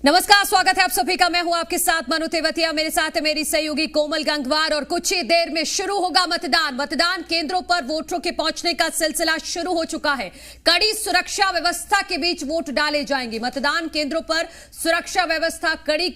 नमस्कार, स्वागत है आप सभी का। मैं हूं आपके साथ मनु तेवतिया, मेरे साथ है मेरी सहयोगी कोमल गंगवार। और कुछ ही देर में शुरू होगा मतदान। मतदान केंद्रों पर वोटरों के पहुंचने का सिलसिला शुरू हो चुका है। कड़ी सुरक्षा व्यवस्था के बीच वोट डाले जाएंगे। मतदान केंद्रों पर सुरक्षा व्यवस्था कड़ी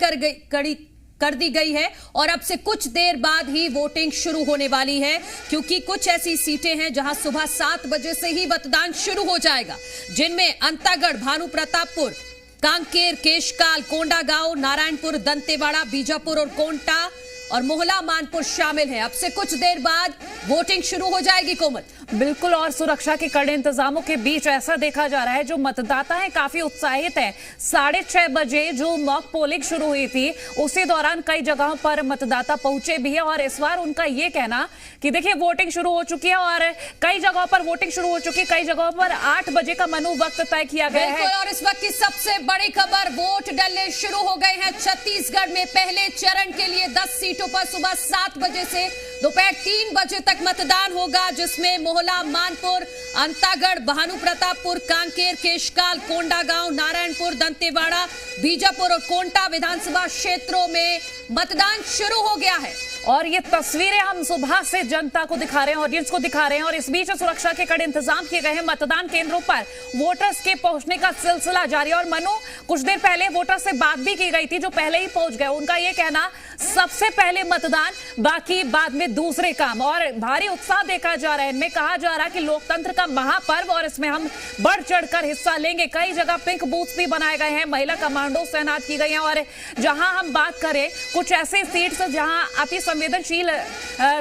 कर दी गई है और अब से कुछ देर बाद ही वोटिंग शुरू होने वाली है, क्योंकि कुछ ऐसी सीटें हैं जहां सुबह 7 बजे से ही मतदान शुरू हो जाएगा, जिनमें अंतागढ़, भानु प्रतापपुर, कांकेर, केशकाल, कोंडागांव, नारायणपुर, दंतेवाड़ा, बीजापुर और कोंटा और मोहला मानपुर शामिल है। अब से कुछ देर बाद वोटिंग शुरू हो जाएगी। कोमल, बिल्कुल, और सुरक्षा के कड़े इंतजामों के बीच ऐसा देखा जा रहा है जो मतदाता हैं काफी उत्साहित हैं। 6:30 बजे जो मॉक पोलिंग शुरू हुई थी उसी दौरान कई जगहों पर मतदाता पहुंचे भी है और इस बार उनका ये कहना कि देखिए वोटिंग शुरू हो चुकी है और कई जगहों पर वोटिंग शुरू हो चुकी है, कई जगहों पर 8 बजे का मनु वक्त तय किया गया है। और इस वक्त की सबसे बड़ी खबर, वोट डलने शुरू हो गए हैं। छत्तीसगढ़ में पहले चरण के लिए 10 सीटों पर सुबह 7 बजे से दोपहर 3 बजे तक मतदान होगा, जिसमें मोहला मानपुर, अंतागढ़, भानु प्रतापपुर, कांकेर, केशकाल, कोंडागांव, नारायणपुर, दंतेवाड़ा, बीजापुर और कोंटा विधानसभा क्षेत्रों में मतदान शुरू हो गया है। और ये तस्वीरें हम सुबह से जनता को दिखा रहे हैं, ऑडियंस को दिखा रहे हैं और इस बीच सुरक्षा के कड़े इंतजाम किए गए हैं। मतदान केंद्रों पर वोटर्स के पहुंचने का सिलसिला जारी है और मनु, कुछ देर पहले वोटर्स से बात भी की गई थी जो पहले ही पहुंच गए। उनका ये कहना, सबसे पहले मतदान, बाकी बाद में दूसरे काम। और भारी उत्साह देखा जा रहा है। इनमें कहा जा रहा है कि लोकतंत्र का महापर्व और इसमें हम बढ़ चढ़कर हिस्सा लेंगे। कई जगह पिंक बूथ्स भी बनाए गए हैं, महिला कमांडो तैनात की गई हैं और जहां हम बात करें कुछ ऐसे सीट्स जहां अति संवेदनशील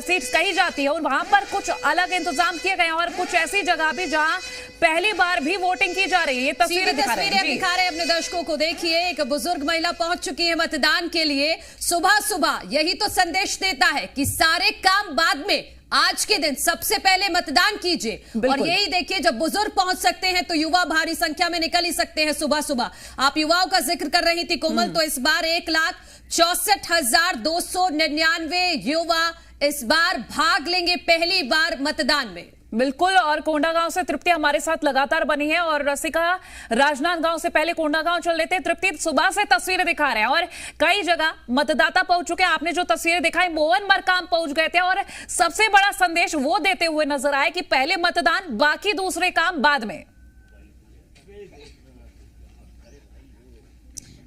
सीट्स कही जाती है, वहां पर कुछ अलग इंतजाम किए गए हैं और कुछ ऐसी जगह भी जहां पहली बार भी वोटिंग की जा रही है। ये तस्वीरें दिखा रहे हैं अपने दर्शकों को। देखिए, एक बुजुर्ग महिला पहुंच चुकी है मतदान के लिए। सुबह सुबह यही तो संदेश देता है कि सारे काम बाद में, आज के दिन सबसे पहले मतदान कीजिए। और यही देखिए, जब बुजुर्ग पहुंच सकते हैं तो युवा भारी संख्या में निकल ही सकते हैं सुबह सुबह। आप युवाओं का जिक्र कर रही थी कोमल, तो इस बार 1,64,299 युवा इस बार भाग लेंगे पहली बार मतदान में। बिल्कुल, और कोंडागांव से तृप्ति हमारे साथ लगातार बनी है और रसिका राजनांदगांव से पहले कोंडागांव चल लेते हैं। तृप्ति, सुबह से तस्वीरें दिखा रहे हैं और कई जगह मतदाता पहुंच चुके हैं। आपने जो तस्वीरें दिखाई, मोहन मरकाम पहुंच गए थे और सबसे बड़ा संदेश वो देते हुए नजर आए कि पहले मतदान, बाकी दूसरे काम बाद में।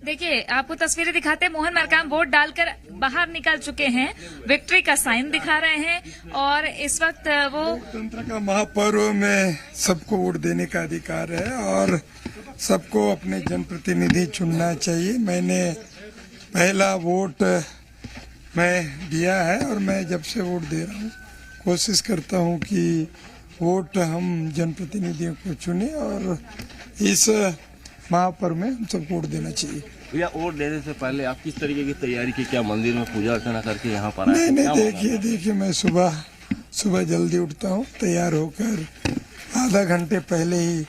देखिए, आपको तस्वीरें दिखाते हैं। मोहन मरकाम वोट डालकर बाहर निकल चुके हैं, विक्ट्री का साइन दिखा रहे हैं और इस वक्त वो लोकतंत्र का महापर्व में सबको वोट देने का अधिकार है और सबको अपने जनप्रतिनिधि चुनना चाहिए। मैंने पहला वोट मैं दिया है और मैं जब से वोट दे रहा हूँ कोशिश करता हूँ कि वोट हम जनप्रतिनिधियों को चुने और इस महापर्व में हम सबको वोट देना चाहिए। भैया, वोट देने से पहले आप किस तरीके की तैयारी की? क्या मंदिर में पूजा अर्चना करके यहाँ पर आए? नहीं, देखिए मैं सुबह जल्दी उठता हूँ, तैयार होकर आधा घंटे पहले ही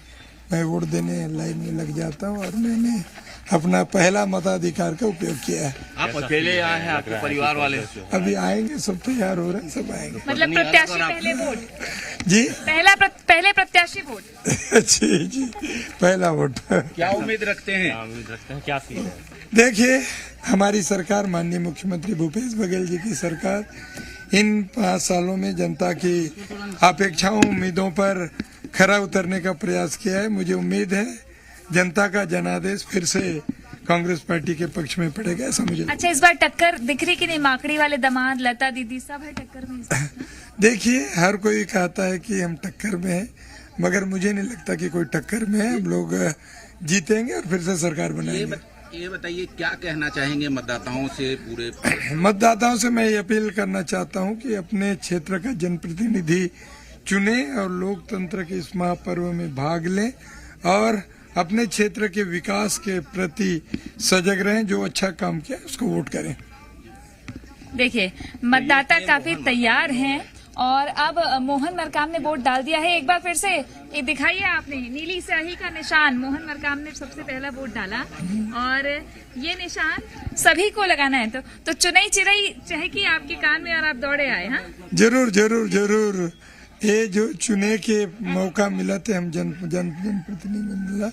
मैं वोट देने लाइन में लग जाता हूँ और मैंने अपना पहला मताधिकार का उपयोग किया है। आप अकेले आए हैं, आपके परिवार वाले? अभी आएंगे, सब तैयार हो रहे हैं, सब आएंगे। मतलब प्रत्याशी पहले वोट? जी, पहले प्रत्याशी वोट। जी, पहला वोट। क्या उम्मीद रखते हैं? क्या सीन है? देखिए, हमारी सरकार, माननीय मुख्यमंत्री भूपेश बघेल जी की सरकार, इन 5 सालों में जनता की अपेक्षाओं, उम्मीदों पर खरा उतरने का प्रयास किया है। मुझे उम्मीद है जनता का जनादेश फिर से कांग्रेस पार्टी के पक्ष में पड़ेगा, ऐसा मुझे। अच्छा, इस बार टक्कर दिख रही कि नहीं? माकड़ी वाले दामाद, लता दीदी, सब है टक्कर में। देखिए, हर कोई कहता है कि हम टक्कर में हैं, मगर मुझे नहीं लगता कि कोई टक्कर में है। हम लोग जीतेंगे और फिर से सरकार बनाएंगे। ये बताइए, क्या कहना चाहेंगे मतदाताओं से? पूरे मतदाताओं से मैं ये अपील करना चाहता हूँ कि अपने क्षेत्र का जनप्रतिनिधि चुने और लोकतंत्र के इस महापर्व में भाग लें और अपने क्षेत्र के विकास के प्रति सजग रहें। जो अच्छा काम किया उसको वोट करें। देखिए, मतदाता काफी तैयार हैं और अब मोहन मरकाम ने वोट डाल दिया है। एक बार फिर से ये दिखाइए, आपने नीली स्याही का निशान, मोहन मरकाम ने सबसे पहला वोट डाला और ये निशान सभी को लगाना है। तो चुनई चिरई चहकी आपके कान में और आप दौड़े आए। हाँ, जरूर। ये जो चुने के मौका मिला थे हम जनप्रतिनिधि मिला,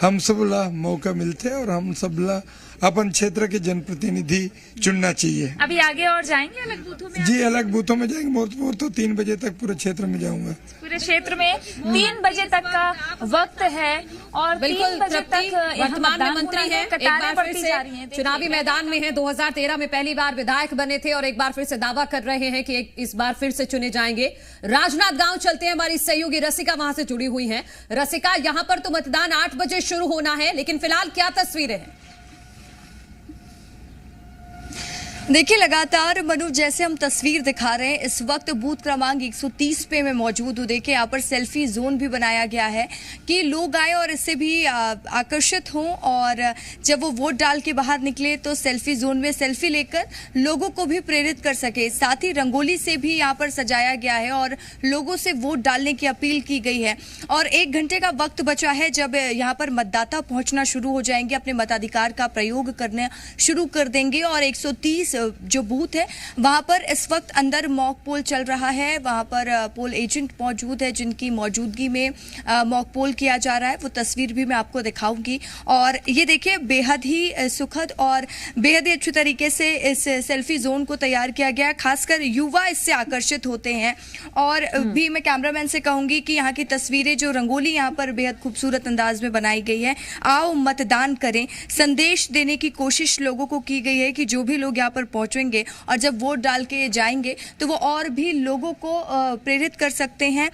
हम सब ला मौका मिलते और हम सब ला अपन क्षेत्र के जनप्रतिनिधि चुनना चाहिए। अभी आगे और जाएंगे अलग बूथों में? जी अलग बूथों में जाएंगे। वो तो 3 बजे तक पूरे क्षेत्र में जाऊंगा। पूरे क्षेत्र में 3 बजे तक का वक्त है और 3 बजे तक वर्तमान में मंत्री हैं, एक बार फिर से चुनावी मैदान में हैं। 2013 में पहली बार विधायक बने थे और एक बार फिर से दावा कर रहे हैं कि इस बार फिर से चुने जाएंगे। राजनांदगांव चलते हैं, हमारी सहयोगी रसिका वहां से जुड़ी हुई हैं। रसिका, यहां पर तो मतदान 8 बजे शुरू होना है, लेकिन फिलहाल क्या तस्वीरें हैं? देखिए, लगातार मनु जैसे हम तस्वीर दिखा रहे हैं, इस वक्त बूथ क्रमांक 130 पे मैं मौजूद हूँ। देखिए यहाँ पर सेल्फी जोन भी बनाया गया है कि लोग आए और इससे भी आकर्षित हों और जब वो वोट डाल के बाहर निकले तो सेल्फी जोन में सेल्फी लेकर लोगों को भी प्रेरित कर सके। साथ ही रंगोली से भी यहाँ पर सजाया गया है और लोगों से वोट डालने की अपील की गई है। और 1 घंटे का वक्त बचा है जब यहाँ पर मतदाता पहुंचना शुरू हो जाएंगे, अपने मताधिकार का प्रयोग करना शुरू कर देंगे। और 130 जो बूथ है वहां पर इस वक्त अंदर मॉक पोल चल रहा है। वहां पर पोल एजेंट मौजूद है जिनकी मौजूदगी में मॉक पोल किया जा रहा है। वो तस्वीर भी मैं आपको दिखाऊंगी। और ये देखिए, बेहद ही सुखद और बेहद ही अच्छे तरीके से इस सेल्फी जोन को तैयार किया गया है। खासकर युवा इससे आकर्षित होते हैं। और भी मैं कैमरामैन से कहूंगी कि यहाँ की तस्वीरें, जो रंगोली यहाँ पर बेहद खूबसूरत अंदाज में बनाई गई है। आओ मतदान करें, संदेश देने की कोशिश लोगों को की गई है कि जो भी लोग यहाँ पर पहुंचेंगे और जब वोट डाल के जाएंगे तो वो और भी लोगों को प्रेरित कर सकते हैं।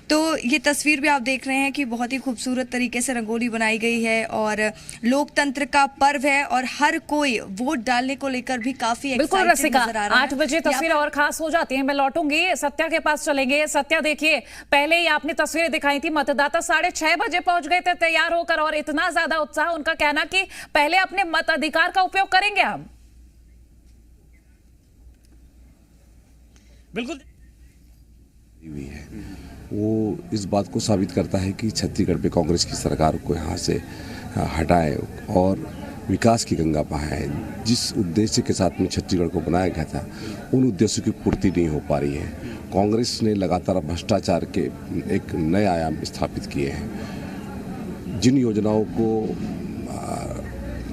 तो ये तस्वीर भी आप देख रहे हैं कि बहुत ही खूबसूरत तरीके से रंगोली बनाई गई है और लोकतंत्र का पर्व है और हर कोई वोट डालने को लेकर भी काफी एक्साइटेड नजर आ रहा है। 8 बजे तस्वीर और खास हो जाती है। मैं लौटूंगी, सत्या के पास चलेंगे। सत्या, देखिए, पहले ही आपने तस्वीरें दिखाई थी, मतदाता 6:30 बजे पहुंच गए थे तैयार होकर और इतना ज्यादा उत्साह, उनका कहना कि पहले अपने मताधिकार का उपयोग करेंगे हम। बिल्कुल हुई है वो इस बात को साबित करता है कि छत्तीसगढ़ पे कांग्रेस की सरकार को यहाँ से हटाए और विकास की गंगा बहाए। जिस उद्देश्य के साथ में छत्तीसगढ़ को बनाया गया था, उन उद्देश्यों की पूर्ति नहीं हो पा रही है। कांग्रेस ने लगातार भ्रष्टाचार के एक नए आयाम स्थापित किए हैं। जिन योजनाओं को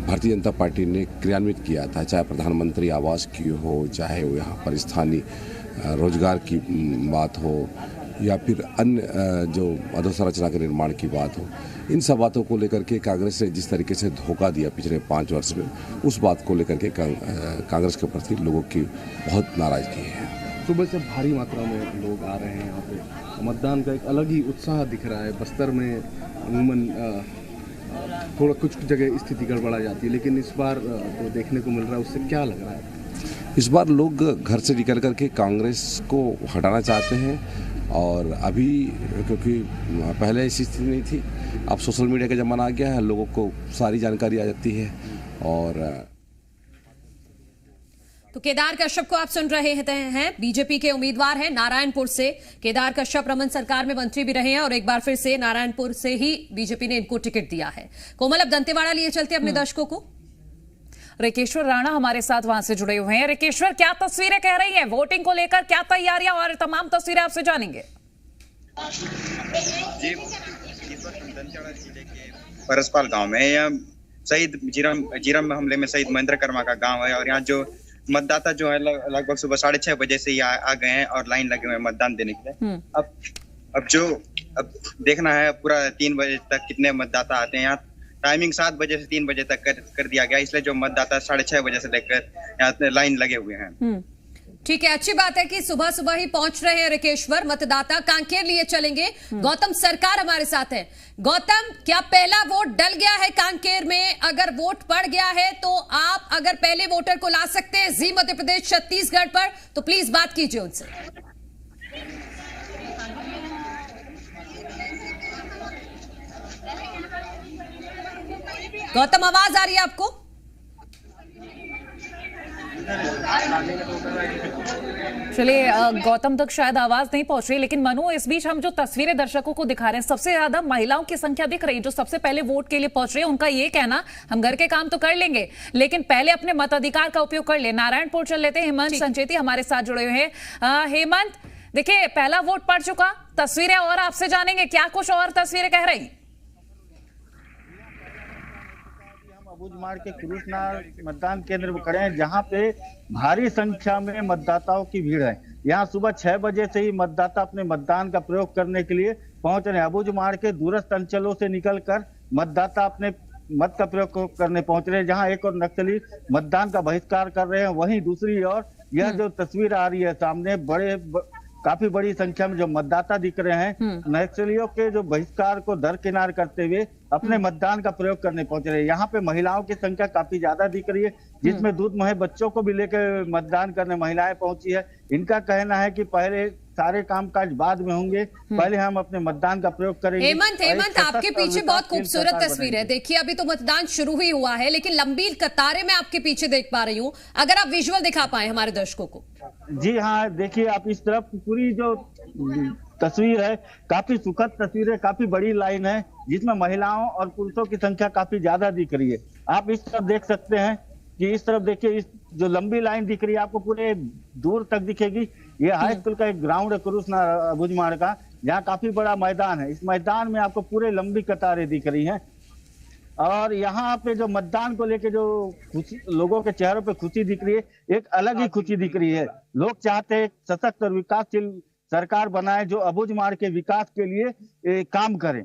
भारतीय जनता पार्टी ने क्रियान्वित किया था, चाहे प्रधानमंत्री आवास की हो, चाहे वो यहाँ पर स्थानीय रोजगार की बात हो या फिर अन्य जो अधोसंरचना के निर्माण की बात हो, इन सब बातों को लेकर के कांग्रेस ने जिस तरीके से धोखा दिया पिछले 5 वर्ष में, उस बात को लेकर के कांग्रेस के प्रति लोगों की बहुत नाराजगी है। सुबह से भारी मात्रा में लोग आ रहे हैं यहाँ पे। मतदान का एक अलग ही उत्साह दिख रहा है। बस्तर में अमूमन थोड़ा कुछ जगह स्थिति गड़बड़ा जाती है, लेकिन इस बार जो देखने को मिल रहा है उससे क्या लग रहा है? इस बार लोग घर से निकल करके कांग्रेस को हटाना चाहते हैं और अभी क्योंकि पहले ऐसी स्थिति नहीं थी, अब सोशल मीडिया का ज़माना आ गया है, लोगों को सारी जानकारी आ जाती है। और तो केदार कश्यप को आप सुन रहे हैं, बीजेपी के उम्मीदवार हैं नारायणपुर से। केदार कश्यप रमन सरकार में मंत्री भी रहे हैं और एक बार फिर से नारायणपुर से ही बीजेपी ने इनको टिकट दिया है। कोमल, अब दंतेवाड़ा लिए चलते अपने दर्शकों को। रिकेश्वर राणा हमारे साथ वहां से जुड़े हुए हैं। रिकेश्वर, क्या तस्वीरें कह रही हैं वोटिंग को लेकर, क्या तैयारियां और तमाम तस्वीरें आपसे जानेंगे। जी, इस वक्त दंतेवाड़ा जिले के परसपाल गांव में, यह शहीद जीरम हमले में शहीद महेंद्र कर्मा का गांव है और यहाँ जो मतदाता जो है लगभग सुबह 6:30 बजे से ही आ गए हैं और लाइन लगे हुए हैं मतदान देने के लिए। अब देखना है पूरा 3 बजे तक कितने मतदाता आते हैं। यहाँ टाइमिंग 7 बजे से 3 बजे तक कर दिया गया, इसलिए जो मतदाता 6:30 बजे से लेकर यहाँ लाइन लगे हुए हैं। ठीक है, अच्छी बात है कि सुबह सुबह ही पहुंच रहे हैं रिकेश्वर मतदाता। कांकेर लिए चलेंगे, गौतम सरकार हमारे साथ है। गौतम, क्या पहला वोट डल गया है कांकेर में? अगर वोट पड़ गया है तो आप अगर पहले वोटर को ला सकते हैं जी मध्य प्रदेश छत्तीसगढ़ पर, तो प्लीज बात कीजिए उनसे। गौतम, आवाज आ रही है आपको? चलिए, गौतम तक शायद आवाज नहीं पहुंच रही, लेकिन मनु, इस बीच हम जो तस्वीरें दर्शकों को दिखा रहे हैं, सबसे ज्यादा महिलाओं की संख्या दिख रही है जो सबसे पहले वोट के लिए पहुंच रही है। उनका ये कहना, हम घर के काम तो कर लेंगे लेकिन पहले अपने मताधिकार का उपयोग कर ले। नारायणपुर चल लेते हैं, हेमंत संचेती हमारे साथ जुड़े हुए हैं। हेमंत, देखिए, पहला वोट पड़ चुका, तस्वीरें और आपसे जानेंगे क्या कुछ और तस्वीरें कह रही। अबूझमाड़ के कुरुसनार मतदान केंद्र में खड़े हैं, जहां पे भारी संख्या में मतदाताओं की भीड़ है। यहां सुबह 6 बजे से ही मतदाता अपने मतदान का प्रयोग करने के लिए पहुंच रहे हैं। अबूझमाड़ के दूरस्थ अंचलों से निकलकर मतदाता अपने मत का प्रयोग करने पहुंच रहे हैं। जहां एक और नक्सली मतदान का बहिष्कार कर रहे हैं, वहीं दूसरी ओर यह जो तस्वीर आ रही है सामने, काफी बड़ी संख्या में जो मतदाता दिख रहे हैं, नक्सलियों के जो बहिष्कार को दरकिनार करते हुए अपने मतदान का प्रयोग करने पहुंच रहे हैं। यहाँ पे महिलाओं की संख्या काफी ज्यादा दिख रही है, जिसमें दूध मुहे बच्चों को भी लेकर मतदान करने महिलाएं पहुंची है। इनका कहना है कि पहले सारे कामकाज बाद में होंगे, पहले हम अपने मतदान का प्रयोग करेंगे। हेमंत, आपके पीछे बहुत खूबसूरत तस्वीर है। देखिए, अभी तो मतदान शुरू ही हुआ है, लेकिन लंबी कतारें मैं आपके पीछे देख पा रही हूँ। अगर आप विजुअल दिखा पाए हमारे दर्शकों को। जी हाँ, देखिए आप इस तरफ पूरी जो तस्वीर है, काफी सुखद तस्वीर है, काफी बड़ी लाइन है, जिसमें महिलाओं और पुरुषों की संख्या काफी ज्यादा दिख रही है। आप इस तरफ देख सकते हैं कि इस तरफ देखिए, इस जो लंबी लाइन दिख रही है आपको पूरे दूर तक दिखेगी। ये हाई स्कूल का एक ग्राउंड है कुरुसनार अबूझमाड़ का, जहाँ काफी बड़ा मैदान है। इस मैदान में आपको पूरे लंबी कतारें दिख रही हैं, और यहाँ पे जो मतदान को लेके जो खुशी, लोगों के चेहरों पे खुशी दिख रही है, एक अलग ही खुशी दिख रही है। लोग चाहते हैं सशक्त और विकासशील सरकार बनाए, जो अबूझमाड़ के विकास के लिए काम करे।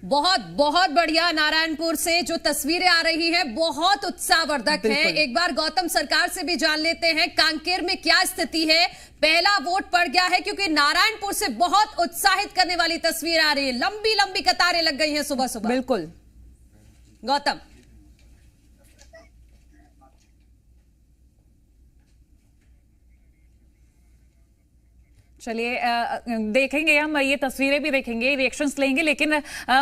बहुत बहुत बढ़िया। नारायणपुर से जो तस्वीरें आ रही हैं बहुत उत्साहवर्धक हैं। एक बार गौतम सरकार से भी जान लेते हैं कांकेर में क्या स्थिति है। पहला वोट पड़ गया है, क्योंकि नारायणपुर से बहुत उत्साहित करने वाली तस्वीर आ रही है। लंबी लंबी कतारें लग गई हैं सुबह सुबह। बिल्कुल गौतम, चलिए देखेंगे, हम ये तस्वीरें भी देखेंगे, रिएक्शंस लेंगे, लेकिन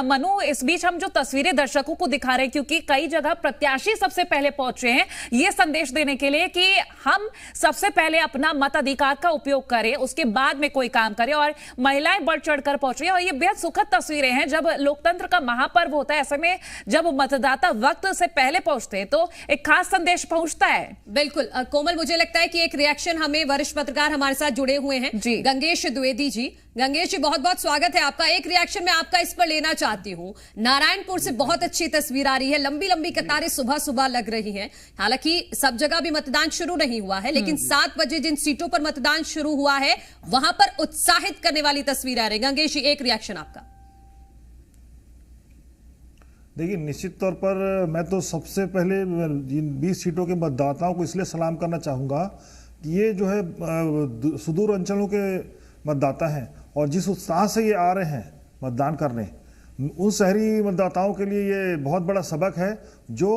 मनु, इस बीच हम जो तस्वीरें दर्शकों को दिखा रहे हैं, क्योंकि कई जगह प्रत्याशी सबसे पहले पहुंचे हैं ये संदेश देने के लिए कि हम सबसे पहले अपना मताधिकार का उपयोग करें, उसके बाद में कोई काम करें, और महिलाएं बढ़ चढ़कर पहुंच रही हैं। और ये बेहद सुखद तस्वीरें हैं। जब लोकतंत्र का महापर्व होता है, ऐसे में जब मतदाता वक्त से पहले पहुंचते हैं तो एक खास संदेश पहुंचता है। बिल्कुल कोमल, मुझे लगता है कि एक रिएक्शन हमें वरिष्ठ पत्रकार हमारे साथ जुड़े हुए हैं जी, गंगेश द्विवेदी जी। गंगेश जी, बहुत बहुत स्वागत है आपका। एक रिएक्शन मैं आपका इस पर लेना चाहती हूँ। नारायणपुर से बहुत अच्छी तस्वीर आ रही है, लंबी लंबी कतारें सुबह सुबह लग रही हैं। हालांकि सब जगह भी मतदान शुरू नहीं हुआ है, लेकिन 7 बजे जिन सीटों पर मतदान शुरू हुआ है वहां पर उत्साहित करने वाली तस्वीर आ रही है। गंगेश जी, एक रिएक्शन आपका। देखिए, निश्चित तौर पर मैं तो सबसे पहले जिन 20 सीटों के मतदाताओं को इसलिए सलाम करना चाहूँगा कि ये जो है सुदूर अंचलों के मतदाता हैं, और जिस उत्साह से ये आ रहे हैं मतदान करने, उन शहरी मतदाताओं के लिए ये बहुत बड़ा सबक है, जो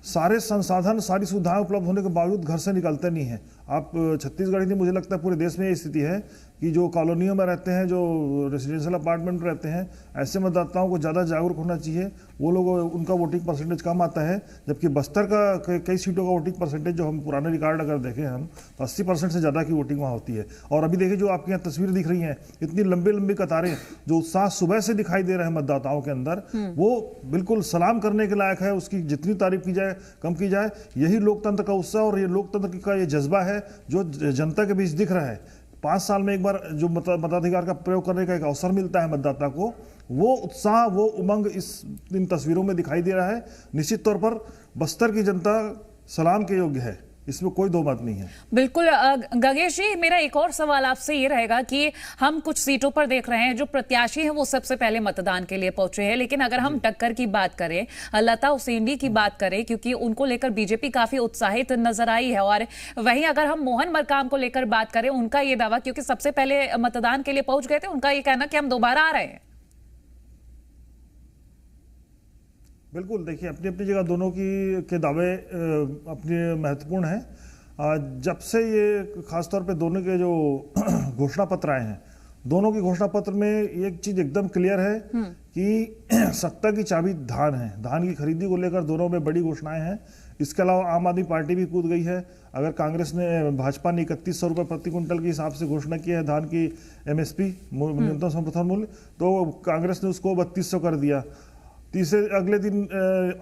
सारे संसाधन, सारी सुविधाएं उपलब्ध होने के बावजूद घर से निकलते नहीं हैं। आप छत्तीसगढ़ ही, मुझे लगता है पूरे देश में ये स्थिति है कि जो कॉलोनियों में रहते हैं, जो रेजिडेंशियल अपार्टमेंट में रहते हैं, ऐसे मतदाताओं को ज़्यादा जागरूक होना चाहिए। वो लोग, उनका वोटिंग परसेंटेज कम आता है, जबकि बस्तर का कई सीटों का वोटिंग परसेंटेज, जो हम पुराने रिकॉर्ड अगर देखें हम, तो 80% से ज़्यादा की वोटिंग वहाँ होती है। और अभी देखिए, जो आपके यहाँ तस्वीरें दिख रही हैं, इतनी लंबी लंबी कतारें, जो उत्साह सुबह से दिखाई दे रहे हैं मतदाताओं के अंदर, वो बिल्कुल सलाम करने के लायक है। उसकी जितनी तारीफ की जाए कम की जाए। यही लोकतंत्र का उत्साह और ये लोकतंत्र का ये जज्बा है जो जनता के बीच दिख रहा है। 5 साल में एक बार जो मताधिकार का प्रयोग करने का एक अवसर मिलता है मतदाता को, वो उत्साह, वो उमंग इन तस्वीरों में दिखाई दे रहा है। निश्चित तौर पर बस्तर की जनता सलाम के योग्य है, इसमें कोई दो बात नहीं है। बिल्कुल गंगेश जी, मेरा एक और सवाल आपसे ये रहेगा कि हम कुछ सीटों पर देख रहे हैं जो प्रत्याशी हैं वो सबसे पहले मतदान के लिए पहुंचे हैं, लेकिन अगर हम टक्कर की बात करें, लता उसेंडी की बात करें, क्योंकि उनको लेकर बीजेपी काफी उत्साहित नजर आई है, और वहीं अगर हम मोहन मरकाम को लेकर बात करें, उनका ये दावा, क्योंकि सबसे पहले मतदान के लिए पहुंच गए थे, उनका ये कहना कि हम दोबारा आ रहे हैं। बिल्कुल, देखिए, अपनी अपनी जगह दोनों के दावे अपने महत्वपूर्ण हैं। जब से ये खासतौर पे दोनों के जो घोषणा पत्र आए हैं, दोनों के घोषणा पत्र में एक चीज एकदम क्लियर है कि सत्ता की चाबी धान है। धान की खरीदी को लेकर दोनों में बड़ी घोषणाएं हैं। इसके अलावा आम आदमी पार्टी भी कूद गई है। अगर कांग्रेस ने, भाजपा ने 3100 रुपये प्रति क्विंटल के हिसाब से घोषणा की है धान की MSP, न्यूनतम समर्थन मूल्य, तो कांग्रेस ने उसको 3200 कर दिया। तीसरे अगले दिन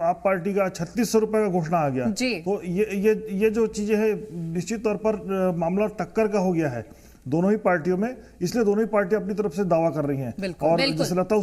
आप पार्टी का 3600 रुपये का घोषणा आ गया। तो ये जो चीजें हैं, निश्चित तौर पर मामला टक्कर का हो गया है। दोनों ही पार्टियों में, इसलिए दोनों ही पार्टियां अपनी तरफ से दावा कर रही हैं। और जैसे लता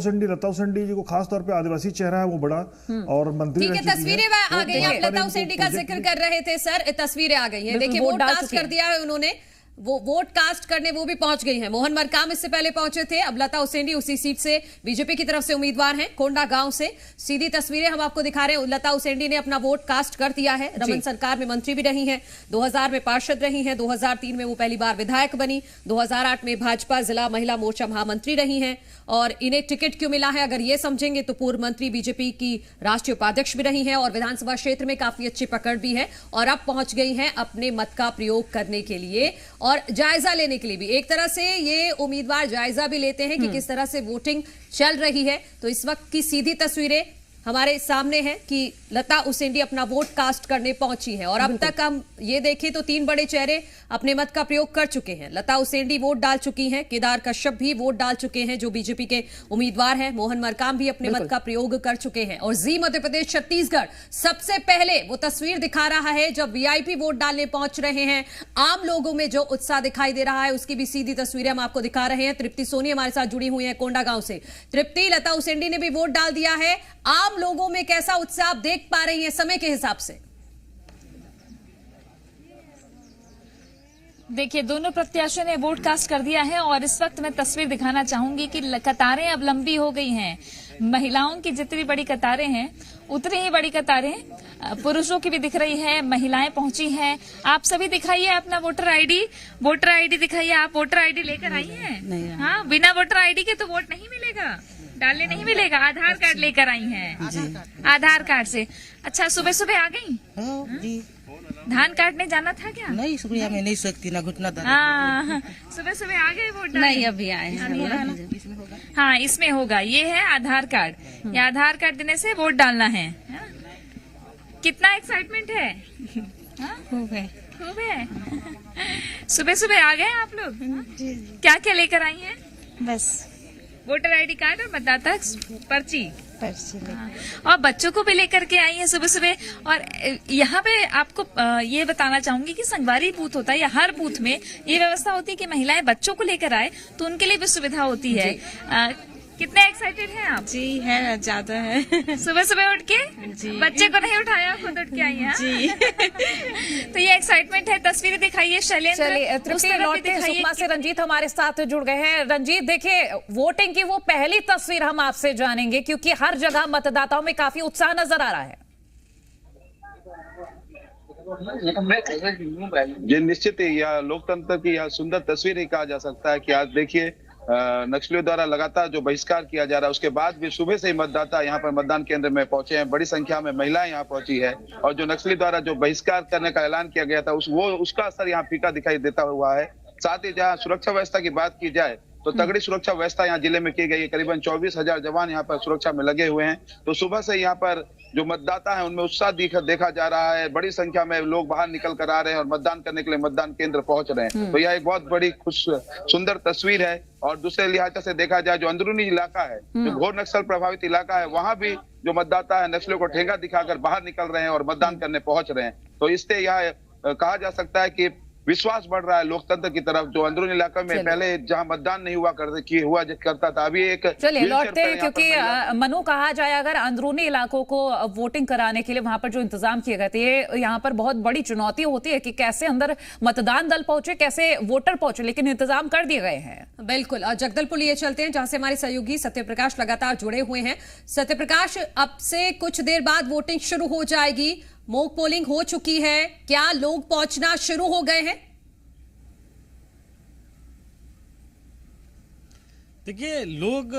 उसेंडी जी को खास तौर पे आदिवासी चेहरा है, वो बड़ा और मंत्री ठीक है, तस्वीरें आ गई। आप लता उसेंडी का जिक्र कर रहे थे सर, तस्वीरें आ गई हैं। देखिए वोट कास्ट कर दिया है उन्होंने, वो वोट कास्ट करने वो भी पहुंच गई हैं। मोहन मरकाम इससे पहले पहुंचे थे, अब लता उसेंडी उसी सीट से बीजेपी की तरफ से उम्मीदवार हैं, कोंडा गांव से। सीधी तस्वीरें हम आपको दिखा रहे हैं। लता उसेंडी ने अपना वोट कास्ट कर दिया है। रमन सरकार में मंत्री भी रही हैं, 2000 में पार्षद रही हैं, 2003 में वो पहली बार विधायक बनी, 2008 में भाजपा जिला महिला मोर्चा महामंत्री रही हैं। और इन्हें टिकट क्यों मिला है अगर ये समझेंगे तो पूर्व मंत्री बीजेपी की राष्ट्रीय उपाध्यक्ष भी रही हैं और विधानसभा क्षेत्र में काफी अच्छी पकड़ भी है, और अब पहुंच गई हैं अपने मत का प्रयोग करने के लिए और जायजा लेने के लिए भी। एक तरह से ये उम्मीदवार जायजा भी लेते हैं कि किस तरह से वोटिंग चल रही है। तो इस वक्त की सीधी तस्वीरें हमारे सामने है कि लता उसेंडी अपना वोट कास्ट करने पहुंची है। और अब तक हम ये देखें तो 3 बड़े चेहरे अपने मत का प्रयोग कर चुके हैं। लता उसेंडी वोट डाल चुकी हैं, केदार कश्यप भी वोट डाल चुके हैं जो बीजेपी के उम्मीदवार हैं, मोहन मरकाम भी अपने मत का प्रयोग कर चुके हैं। और जी मध्य प्रदेश छत्तीसगढ़ सबसे पहले वो तस्वीर दिखा रहा है जब वीआईपी वोट डालने पहुंच रहे हैं। आम लोगों में जो उत्साह दिखाई दे रहा है उसकी भी सीधी तस्वीरें हम आपको दिखा रहे हैं। तृप्ति सोनी हमारे साथ जुड़ी हुई है कोंडा गांव से। तृप्ति, लता उसेंडी ने भी वोट डाल दिया है, आम लोगों में कैसा उत्साह आप देख पा रही हैं समय के हिसाब से? देखिए, दोनों प्रत्याशियों ने वोट कास्ट कर दिया है और इस वक्त मैं तस्वीर दिखाना चाहूंगी कि कतारें अब लंबी हो गई हैं। महिलाओं की जितनी बड़ी कतारें हैं उतनी ही बड़ी कतारें पुरुषों की भी दिख रही है। महिलाएं पहुंची हैं। आप सभी दिखाइए अपना वोटर आईडी दिखाइए। आप वोटर आईडी लेकर आई हैं? हाँ, बिना वोटर आईडी के तो वोट नहीं मिलेगा, डालने नहीं मिलेगा। आधार कार्ड लेकर आई हैं? आधार कार्ड से। अच्छा, सुबह सुबह आ गई? जी। धान काटने जाना था क्या? नहीं, शुक्रिया, मैं नहीं सकती ना, घुटना दर्द। हाँ, सुबह सुबह आ गए वोट डालने? नहीं, अभी आए हैं। हाँ, इसमें होगा। ये है आधार कार्ड। ये आधार कार्ड देने से वोट डालना है। कितना एक्साइटमेंट है? खूब है। खूब है। सुबह सुबह आ गए आप लोग? क्या क्या लेकर आई हैं? बस वोटर आईडी कार्ड और मतदाता पर्ची। और बच्चों को भी लेकर के आई है सुबह सुबह। और यहाँ पे आपको ये बताना चाहूंगी कि संगवारी बूथ होता है या हर बूथ में ये व्यवस्था होती है कि महिलाएं बच्चों को लेकर आए तो उनके लिए भी सुविधा होती है। कितने एक्साइटेड हैं आप? जी है, ज्यादा है। सुबह सुबह उठ के जी। बच्चे को नहीं उठाया, खुद उठ के आई हैं? जी। तो ये एक्साइटमेंट है। तस्वीरें दिखाइए शैलेंद्र। सुकमा से रंजीत हमारे साथ जुड़ गए हैं। रंजीत, देखिए वोटिंग की वो पहली तस्वीर हम आपसे जानेंगे क्योंकि हर जगह मतदाताओं में काफी उत्साह नजर आ रहा है। ये निश्चित ही यह लोकतंत्र की यह सुंदर तस्वीर ही कहा जा सकता है कि आज देखिए नक्सलियों द्वारा लगातार जो बहिष्कार किया जा रहा है उसके बाद भी सुबह से ही मतदाता यहाँ पर मतदान केंद्र में पहुंचे हैं। बड़ी संख्या में महिलाएं यहाँ पहुंची है और जो नक्सली द्वारा जो बहिष्कार करने का ऐलान किया गया था उसका असर यहाँ फीका दिखाई देता हुआ है। साथ ही जहाँ सुरक्षा व्यवस्था की बात की जाए तो तगड़ी सुरक्षा व्यवस्था यहाँ जिले में की गई है। करीबन 24,000 जवान यहाँ पर सुरक्षा में लगे हुए हैं। तो सुबह से यहाँ पर जो मतदाता है उनमें उत्साह देखा जा रहा है। बड़ी संख्या में लोग बाहर निकल कर आ रहे हैं और मतदान करने के लिए मतदान केंद्र पहुंच रहे हैं। तो यह एक बहुत बड़ी सुंदर तस्वीर है। और दूसरे लिहाज से देखा जाए जो अंदरूनी इलाका है, जो घोर नक्सल प्रभावित इलाका है, वहां भी जो मतदाता है नक्सलियों को ठेंगा दिखाकर बाहर निकल रहे हैं और मतदान करने पहुंच रहे हैं। तो इससे यह कहा जा सकता है कि विश्वास बढ़ रहा है लोकतंत्र की तरफ। जो अंदरूनी इलाके में पहले जहां मतदान नहीं हुआ करता था, अभी एक चलिए लौटते हैं क्योंकि मनु कहा जाए अगर अंदरूनी इलाकों को वोटिंग कराने के लिए वहां पर जो इंतजाम किए गए थे, ये यहाँ पर बहुत बड़ी चुनौती होती है कि कैसे अंदर मतदान दल पहुंचे, कैसे वोटर पहुंचे, लेकिन इंतजाम कर दिए गए हैं। बिल्कुल। और जगदलपुर लिए चलते हैं जहां से हमारे सहयोगी सत्यप्रकाश लगातार जुड़े हुए हैं। सत्यप्रकाश, अब से कुछ देर बाद वोटिंग शुरू हो जाएगी, मॉक पोलिंग हो चुकी है, क्या लोग पहुंचना शुरू हो गए हैं? देखिए, लोग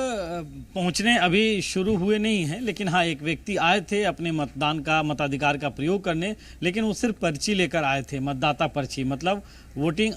पहुंचने अभी शुरू हुए नहीं हैं, लेकिन हाँ एक व्यक्ति आए थे अपने मताधिकार का प्रयोग करने, लेकिन वो सिर्फ पर्ची लेकर आए थे, मतदाता पर्ची, मतलब वोटिंग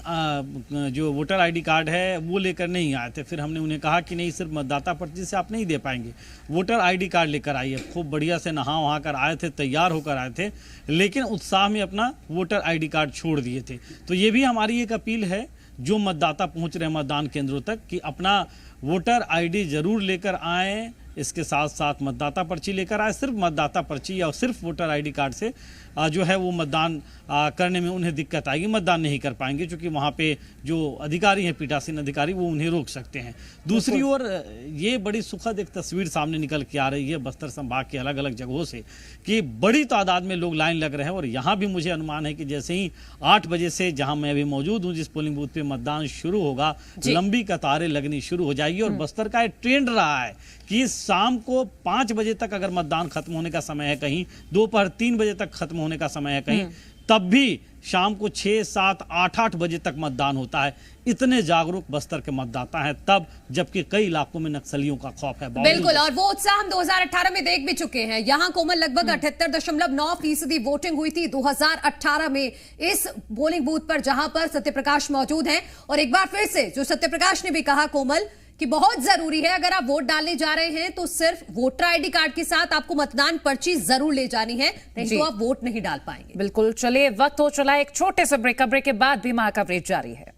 जो वोटर आईडी कार्ड है वो लेकर नहीं आए थे। फिर हमने उन्हें कहा कि नहीं, सिर्फ मतदाता पर्ची से आप नहीं दे पाएंगे, वोटर आईडी कार्ड लेकर आइए। खूब बढ़िया से नहा वहाँ कर आए थे, तैयार होकर आए थे, लेकिन उत्साह में अपना वोटर आईडी कार्ड छोड़ दिए थे। तो ये भी हमारी एक अपील है जो मतदाता पहुँच रहे हैं मतदान केंद्रों तक कि अपना वोटर आईडी जरूर लेकर आएं, इसके साथ साथ मतदाता पर्ची लेकर आए। सिर्फ मतदाता पर्ची या सिर्फ वोटर आईडी कार्ड से जो है वो मतदान करने में उन्हें दिक्कत आएगी, मतदान नहीं कर पाएंगे, क्योंकि वहाँ पे जो अधिकारी हैं, पीठासीन अधिकारी, वो उन्हें रोक सकते हैं। दूसरी ओर ये बड़ी सुखद एक तस्वीर सामने निकल के आ रही है बस्तर संभाग के अलग अलग जगहों से कि बड़ी तादाद में लोग लाइन लग रहे हैं। और यहाँ भी मुझे अनुमान है कि जैसे ही 8 बजे से, जहाँ मैं अभी मौजूद हूँ, जिस पोलिंग बूथ पे मतदान शुरू होगा, लंबी कतारें लगनी शुरू हो जाएगी। और बस्तर का एक ट्रेंड रहा है कि शाम को 5 बजे तक अगर मतदान खत्म होने का समय है कहीं, दोपहर 3 बजे तक खत्म होने का समय है कहीं, तब भी शाम को 6, 7, 8 बजे तक मतदान होता है। इतने जागरूक बस्तर के मतदाता हैं तब, जबकि कई इलाकों में नक्सलियों का खौफ है। बिल्कुल, और वो उत्साह हम 2018 में देख भी चुके हैं। यहाँ कोमल लगभग 78.9% वोटिंग हुई थी 2018 में इस पोलिंग बूथ पर, जहां पर सत्यप्रकाश मौजूद हैं। और एक बार फिर से जो सत्यप्रकाश ने भी कहा कोमल कि बहुत जरूरी है, अगर आप वोट डालने जा रहे हैं तो सिर्फ वोटर आईडी कार्ड के साथ आपको मतदान पर्ची जरूर ले जानी है, नहीं तो आप वोट नहीं डाल पाएंगे। बिल्कुल, चलिए वक्त हो चला एक छोटे से ब्रेक के बाद भी महाकवरेज जारी है।